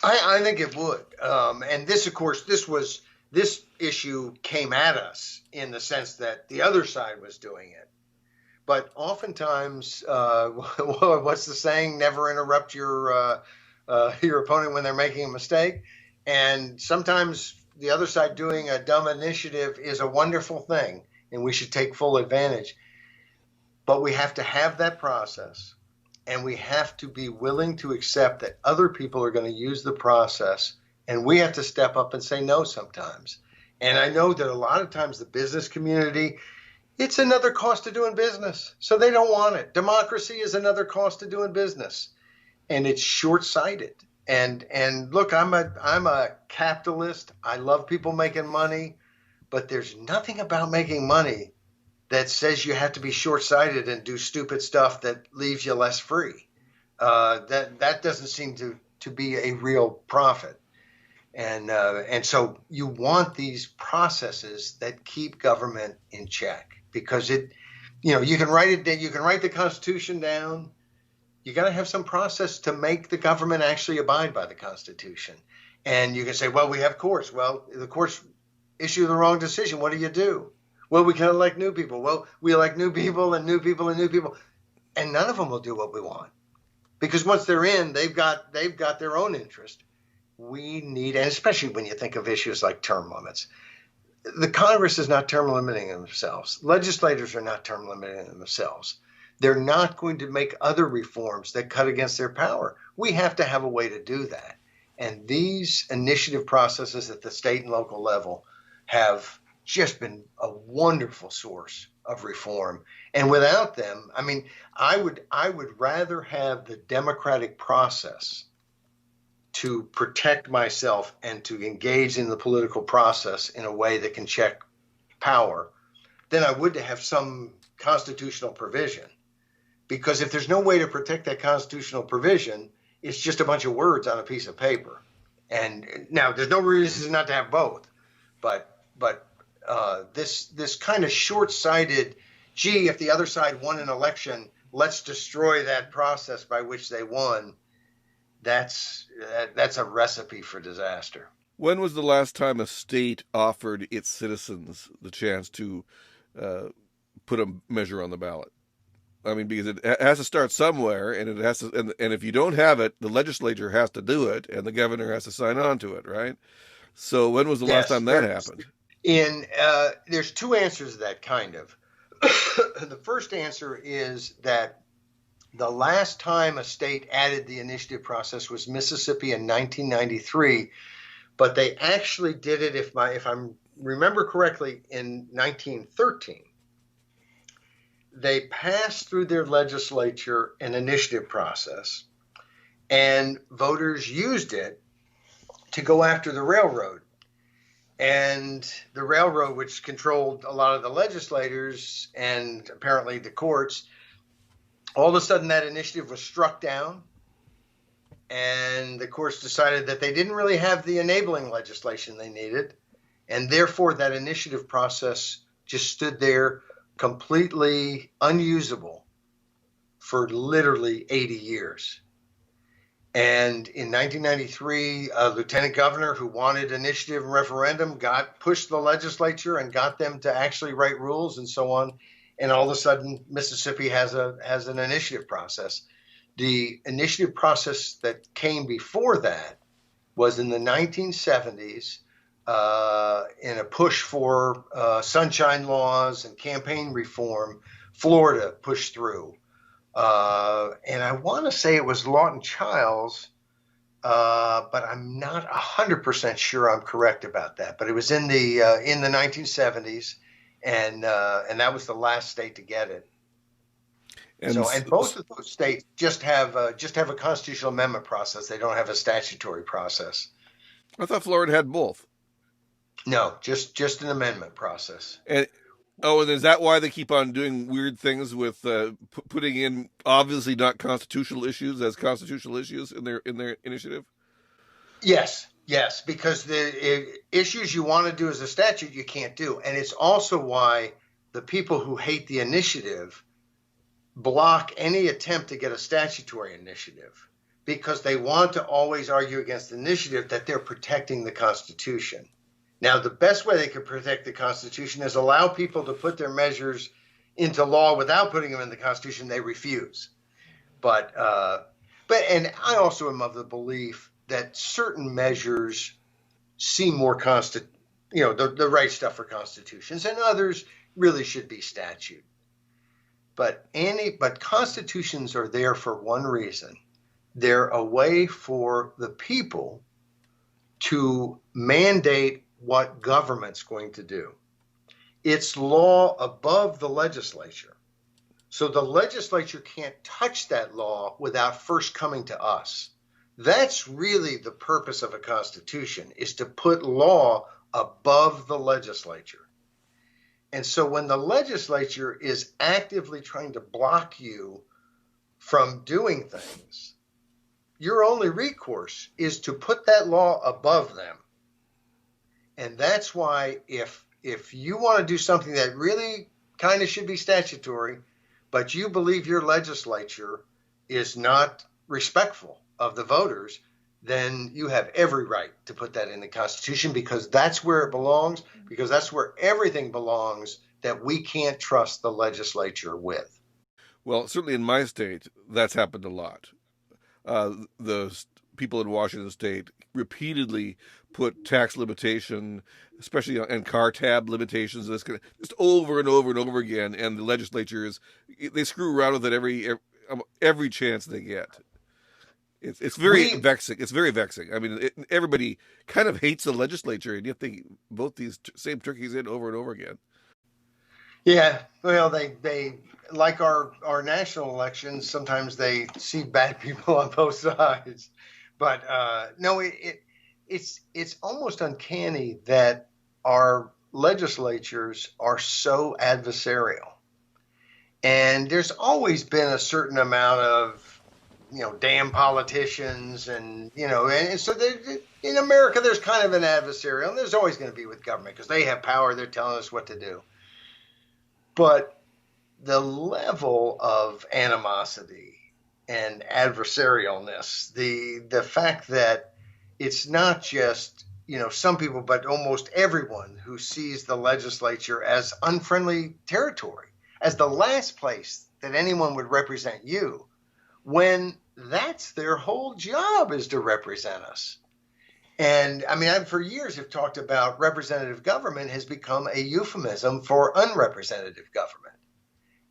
I think it would. And this, of course, this issue came at us in the sense that the other side was doing it. But oftentimes, what's the saying? Never interrupt your opponent when they're making a mistake. And sometimes the other side doing a dumb initiative is a wonderful thing, and we should take full advantage. But we have to have that process, and we have to be willing to accept that other people are going to use the process, and we have to step up and say no sometimes. And I know that a lot of times the business community, it's another cost to doing business, so they don't want it. Democracy is another cost to doing business, and it's short-sighted. And look, I'm a capitalist. I love people making money, but there's nothing about making money that says you have to be short-sighted and do stupid stuff that leaves you less free. That doesn't seem to be a real profit. And so you want these processes that keep government in check, because you can write the Constitution down. You got to have some process to make the government actually abide by the Constitution. And you can say, well, we have courts. Well, the courts issue the wrong decision. What do? Well, we can elect new people. Well, we elect new people and new people and new people. And none of them will do what we want. Because once they're in, they've got their own interest. We need, and especially when you think of issues like term limits, the Congress is not term limiting themselves. Legislators are not term limiting themselves. They're not going to make other reforms that cut against their power. We have to have a way to do that. And these initiative processes at the state and local level have just been a wonderful source of reform. And without them, I mean, I would rather have the democratic process to protect myself and to engage in the political process in a way that can check power than I would to have some constitutional provision. Because if there's no way to protect that constitutional provision, it's just a bunch of words on a piece of paper. And now there's no reason not to have both. But this kind of short-sighted, gee, if the other side won an election, let's destroy that process by which they won. That's a recipe for disaster. When was the last time a state offered its citizens the chance to put a measure on the ballot? I mean, because it has to start somewhere, and it has to, and if you don't have it, the legislature has to do it, and the governor has to sign on to it, right? So when was the last time that happened? There's two answers to that, kind of. The first answer is that the last time a state added the initiative process was Mississippi in 1993, but they actually did it, if I remember correctly, in 1913. They passed through their legislature an initiative process, and voters used it to go after the railroad. And the railroad, which controlled a lot of the legislators and apparently the courts, all of a sudden that initiative was struck down, and the courts decided that they didn't really have the enabling legislation they needed, and therefore that initiative process just stood there completely unusable for literally 80 years. And in 1993, a lieutenant governor who wanted initiative and referendum pushed the legislature and got them to actually write rules and so on. And all of a sudden, Mississippi has an initiative process. The initiative process that came before that was in the 1970s in a push for sunshine laws and campaign reform. Florida pushed through. And I want to say it was Lawton Chiles, but I'm not 100% sure I'm correct about that. But it was in the 1970s, and that was the last state to get it. And both of those states just have a constitutional amendment process. They don't have a statutory process. I thought Florida had both. No, just an amendment process. And is that why they keep on doing weird things with putting in obviously not constitutional issues as constitutional issues in their initiative? Yes, because the issues you want to do as a statute you can't do, and it's also why the people who hate the initiative block any attempt to get a statutory initiative, because they want to always argue against the initiative that they're protecting the Constitution. Now, the best way they can protect the Constitution is allow people to put their measures into law without putting them in the Constitution. They refuse. But I also am of the belief that certain measures seem more the right stuff for constitutions, and others really should be statute. But constitutions are there for one reason. They're a way for the people to mandate what government's going to do. It's law above the legislature. So the legislature can't touch that law without first coming to us. That's really the purpose of a constitution, is to put law above the legislature. And so when the legislature is actively trying to block you from doing things, your only recourse is to put that law above them. And that's why if you want to do something that really kind of should be statutory, but you believe your legislature is not respectful of the voters, then you have every right to put that in the Constitution, because that's where it belongs, because that's where everything belongs that we can't trust the legislature with. Well, certainly in my state, that's happened a lot. The people in Washington State repeatedly put tax limitation, especially and car tab limitations, just over and over and over again, and the legislatures, they screw around with it every chance they get. It's very vexing. It's very vexing. I mean, everybody kind of hates the legislature, and yet they vote these same turkeys in over and over again. Yeah, well, they like our national elections. Sometimes they see bad people on both sides, but no, it's almost uncanny that our legislatures are so adversarial, and there's always been a certain amount of damn politicians, and so in America there's kind of an adversarial, and there's always going to be with government because they have power. They're telling us what to do. But the level of animosity and adversarialness, the fact that it's not just some people, but almost everyone who sees the legislature as unfriendly territory, as the last place that anyone would represent you, when that's their whole job, is to represent us. And I mean, I for years have talked about representative government has become a euphemism for unrepresentative government.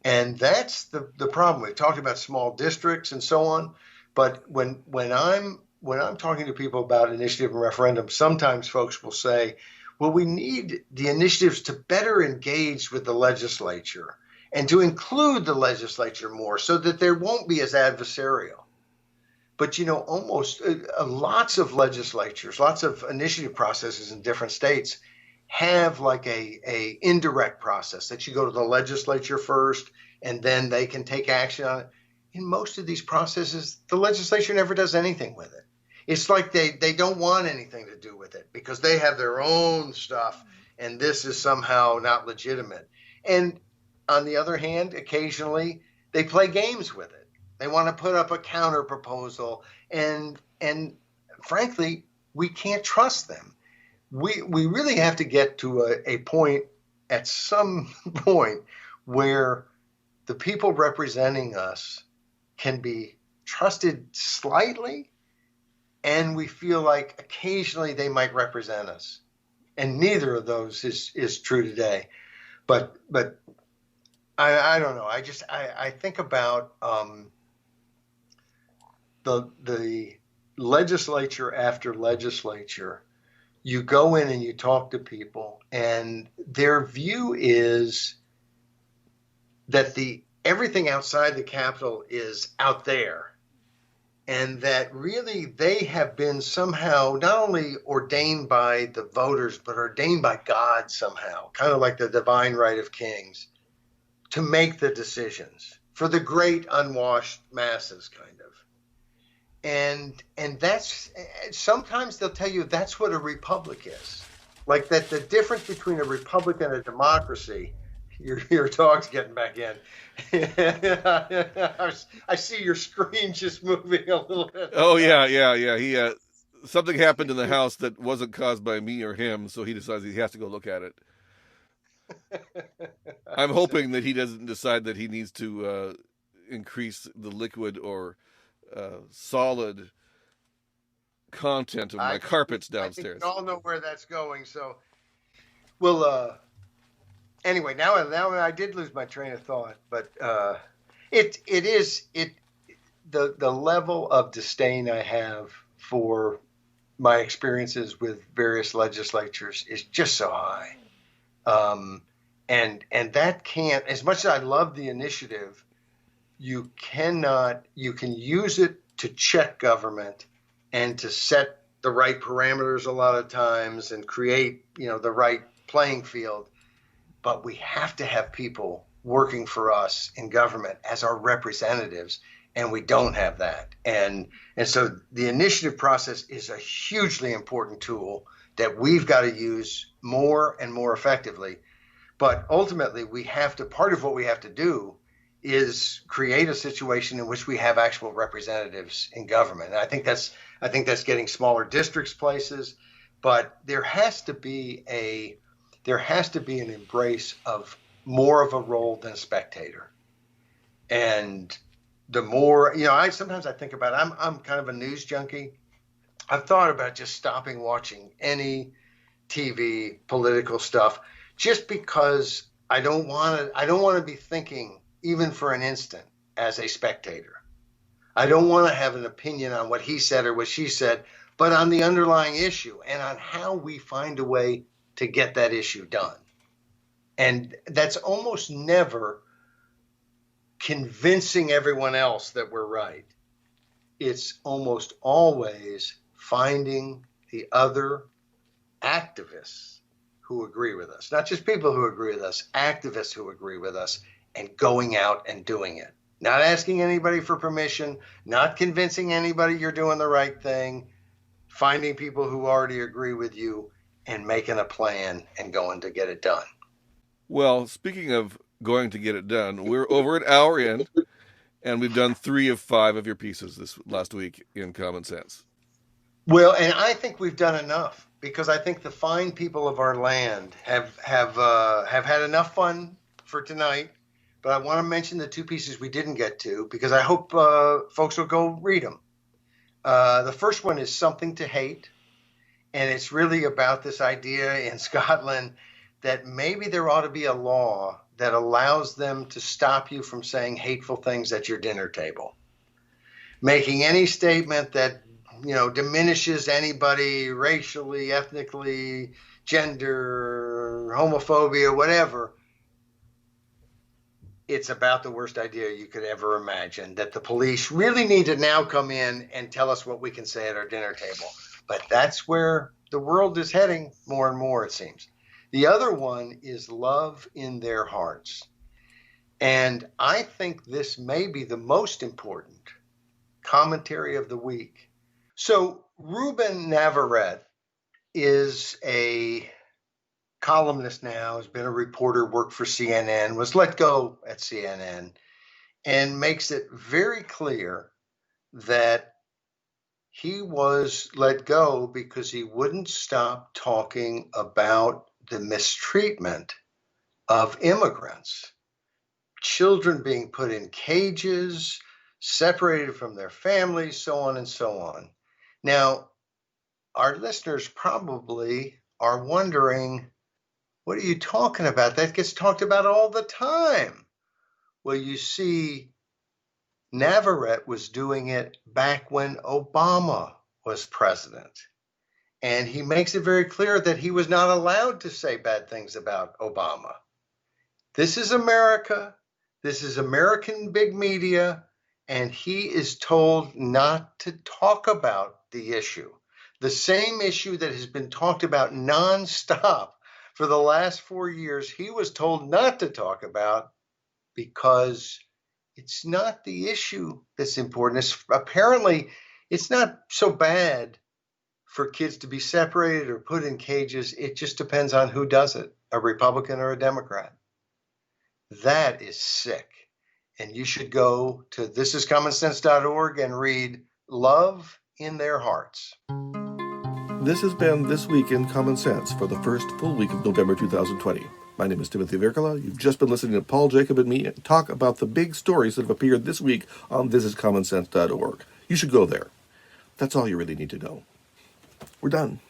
And that's the problem. We've talked about small districts and so on, but when I'm talking to people about initiative and referendum, sometimes folks will say, well, we need the initiatives to better engage with the legislature and to include the legislature more so that there won't be as adversarial. But, almost lots of legislatures, lots of initiative processes in different states have like a indirect process that you go to the legislature first and then they can take action on it. In most of these processes, the legislature never does anything with it. It's like they don't want anything to do with it because they have their own stuff and this is somehow not legitimate. And on the other hand, occasionally they play games with it. They want to put up a counter proposal, and frankly, we can't trust them. We really have to get to a point at some point where the people representing us can be trusted slightly, and we feel like occasionally they might represent us. And neither of those is true today. But I don't know. I think about the legislature after legislature. You go in and you talk to people, and their view is that everything outside the Capitol is out there, and that really they have been somehow not only ordained by the voters, but ordained by God somehow, kind of like the divine right of kings, to make the decisions for the great unwashed masses, kind of. And that's, sometimes they'll tell you that's what a republic is. Like that the difference between a republic and a democracy. Your dog's getting back in. I see your screen just moving a little bit. Oh yeah. He something happened in the house that wasn't caused by me or him, so he decides he has to go look at it. I'm hoping that he doesn't decide that he needs to increase the liquid or solid content of my carpets downstairs. I think we all know where that's going. So, well, anyway, now I did lose my train of thought, but the level of disdain I have for my experiences with various legislatures is just so high. And that can't, as much as I love the initiative, you can use it to check government and to set the right parameters a lot of times and create, the right playing field. But we have to have people working for us in government as our representatives, and we don't have that. And so the initiative process is a hugely important tool that we've got to use more and more effectively. But ultimately, part of what we have to do is create a situation in which we have actual representatives in government. And I think that's getting smaller districts places, but there has to be an embrace of more of a role than a spectator. And the more, sometimes I think about it, I'm kind of a news junkie. I've thought about just stopping watching any TV political stuff just because I don't want to be thinking even for an instant as a spectator. I don't want to have an opinion on what he said or what she said, but on the underlying issue and on how we find a way to get that issue done. And that's almost never convincing everyone else that we're right. It's almost always finding the other activists who agree with us, not just people who agree with us, activists who agree with us, and going out and doing it. Not asking anybody for permission, not convincing anybody you're doing the right thing, finding people who already agree with you and making a plan and going to get it done. Well, speaking of going to get it done, we're over an hour in, and we've done 3 of 5 of your pieces this last week in Common Sense. Well, and I think we've done enough, because I think the fine people of our land have had enough fun for tonight. But I want to mention the 2 pieces we didn't get to, because I hope folks will go read them. The first one is Something to Hate, and it's really about this idea in Scotland that maybe there ought to be a law that allows them to stop you from saying hateful things at your dinner table. Making any statement that, diminishes anybody racially, ethnically, gender, homophobia, whatever. It's about the worst idea you could ever imagine, that the police really need to now come in and tell us what we can say at our dinner table. But that's where the world is heading more and more, it seems. The other one is Love in Their Hearts. And I think this may be the most important commentary of the week. So Ruben Navarrete is a columnist now, has been a reporter, worked for CNN, was let go at CNN. and makes it very clear that he was let go because he wouldn't stop talking about the mistreatment of immigrants, children being put in cages, separated from their families, so on and so on. Now, our listeners probably are wondering, what are you talking about? That gets talked about all the time. Well, you see, Navarrete was doing it back when Obama was president. And he makes it very clear that he was not allowed to say bad things about Obama. This is America. This is American big media. And he is told not to talk about the issue. The same issue that has been talked about nonstop for the last 4 years, he was told not to talk about because it's not the issue that's important. Apparently, it's not so bad for kids to be separated or put in cages. It just depends on who does it, a Republican or a Democrat. That is sick. And you should go to thisiscommonsense.org and read Love in Their Hearts. This has been This Week in Common Sense for the first full week of November 2020. My name is Timothy Virkola. You've just been listening to Paul Jacob and me talk about the big stories that have appeared this week on thisiscommonsense.org. You should go there. That's all you really need to know. We're done.